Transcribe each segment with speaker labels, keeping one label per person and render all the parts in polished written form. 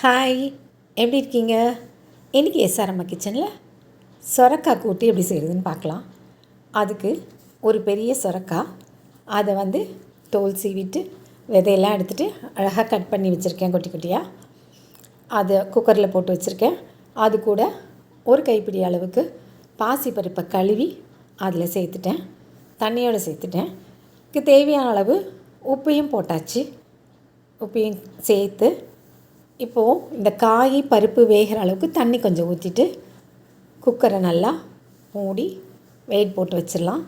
Speaker 1: Hi, எப்படி இருக்கீங்க? இன்றைக்கி அம்மா கிச்சனில் சொரக்காய் கூட்டு எப்படி செய்கிறதுன்னு பார்க்கலாம். அதுக்கு ஒரு பெரிய சொரக்காய், அதை தோல் சீவிட்டு விதையெல்லாம் எடுத்துகிட்டு அழகாக கட் பண்ணி வச்சுருக்கேன் குட்டி குட்டியாக. அதை குக்கரில் போட்டு வச்சுருக்கேன். அது கூட ஒரு கைப்பிடி அளவுக்கு பாசிப்பருப்பை கழுவி அதில் சேர்த்துட்டேன், தண்ணியோடு சேர்த்துட்டேன். இதுக்கு தேவையான அளவு உப்பையும் போட்டாச்சு. உப்பையும் சேர்த்து இப்போது இந்த காய் பருப்பு வேகிற அளவுக்கு தண்ணி கொஞ்சம் ஊற்றிட்டு குக்கரை நல்லா மூடி வெயிட் போட்டு வச்சிடலாம்.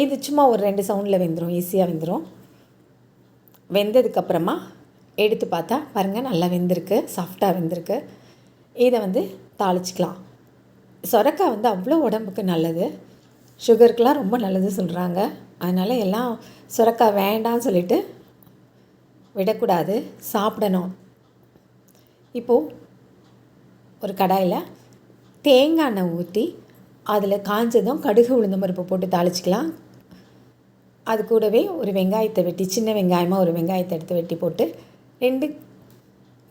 Speaker 1: இது சும்மா ஒரு 2 சவுண்டில் வெந்துடும், ஈஸியாக வெந்துடும். வெந்ததுக்கப்புறமா எடுத்து பார்த்தா பாருங்கள், நல்லா வெந்திருக்கு, சாஃப்டாக வெந்திருக்கு. இதை தாளிச்சிக்கலாம். சொரக்காய் அவ்வளோ உடம்புக்கு நல்லது, சுகருக்கெலாம் ரொம்ப நல்லது சொல்கிறாங்க. அதனால் எல்லாம் சொரக்காய் வேண்டாம்னு சொல்லிவிட்டு விடக்கூடாது, சாப்பிடணும். இப்போது ஒரு கடாயில் தேங்காய் எண்ணெய் ஊற்றி அதில் காஞ்சதும் கடுகு உளுந்தம் பருப்பு போட்டு தாளிச்சிக்கலாம். அது கூடவே ஒரு வெங்காயத்தை வெட்டி, சின்ன வெங்காயமாக ஒரு வெங்காயத்தை எடுத்து வெட்டி போட்டு 2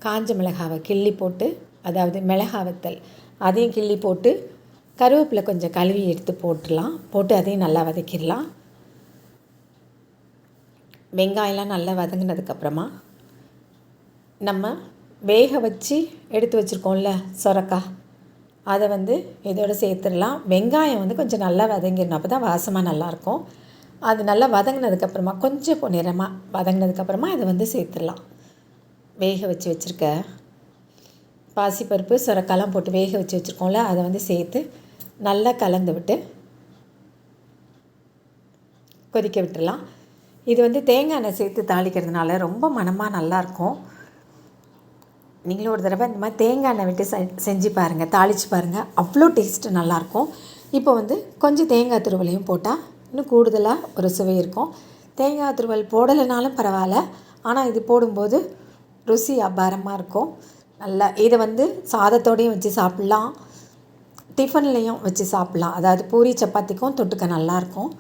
Speaker 1: காஞ்ச மிளகாவை கிள்ளி போட்டு, அதாவது மிளகா வத்தல் அதையும் கிள்ளி போட்டு, கருவேப்பிலை கொஞ்சம் கழுவி எடுத்து போட்டுடலாம். போட்டு அதையும் நல்லா வதக்கிடலாம். வெங்காயம்லாம் நல்லா வதங்கினதுக்கப்புறமா நம்ம வேக வச்சு எடுத்து வச்சுருக்கோம்ல சொரக்காய், அதை இதோடு சேர்த்துடலாம். வெங்காயம் கொஞ்சம் நல்லா வதங்கிடணும், அப்போ தான் வாசமாக நல்லாயிருக்கும். அது நல்லா வதங்கினதுக்கப்புறமா கொஞ்சம் பொன்னிறமாக வதங்கினதுக்கப்புறமா இதை சேர்த்துடலாம். வேக வச்சு வச்சுருக்க பாசிப்பருப்பு சொரக்காயெலாம் போட்டு வேக வச்சு வச்சுருக்கோம்ல, அதை சேர்த்து நல்லா கலந்து விட்டு கொதிக்க விட்டுடலாம். இது தேங்காய் எண்ணெய் சேர்த்து தாளிக்கிறதுனால ரொம்ப மணமாக நல்லாயிருக்கும். நீங்களும் ஒரு தடவை இந்த மாதிரி தேங்காய் எண்ணெய் விட்டு செஞ்சு பாருங்கள், தாளித்து பாருங்கள், அவ்வளோ டேஸ்ட்டு நல்லாயிருக்கும். இப்போ கொஞ்சம் தேங்காய் துருவலையும் போட்டால் இன்னும் கூடுதலாக ஒரு சுவை இருக்கும். தேங்காய் துருவல் போடலைனாலும் பரவாயில்ல, ஆனால் இது போடும்போது ருசி அபாரமாக இருக்கும். நல்லா இதை சாதத்தோடையும் வச்சு சாப்பிட்லாம், டிஃபன்லேயும் வச்சு சாப்பிட்லாம். அதாவது பூரி சப்பாத்திக்கும் தொட்டுக்க நல்லாயிருக்கும்.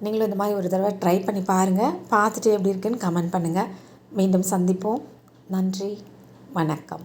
Speaker 1: நீங்களும் இந்த மாதிரி ஒரு தடவை ட்ரை பண்ணி பாருங்கள். பார்த்துட்டு எப்படி இருக்குன்னு கமெண்ட் பண்ணுங்கள். மீண்டும் சந்திப்போம். நன்றி, வணக்கம்.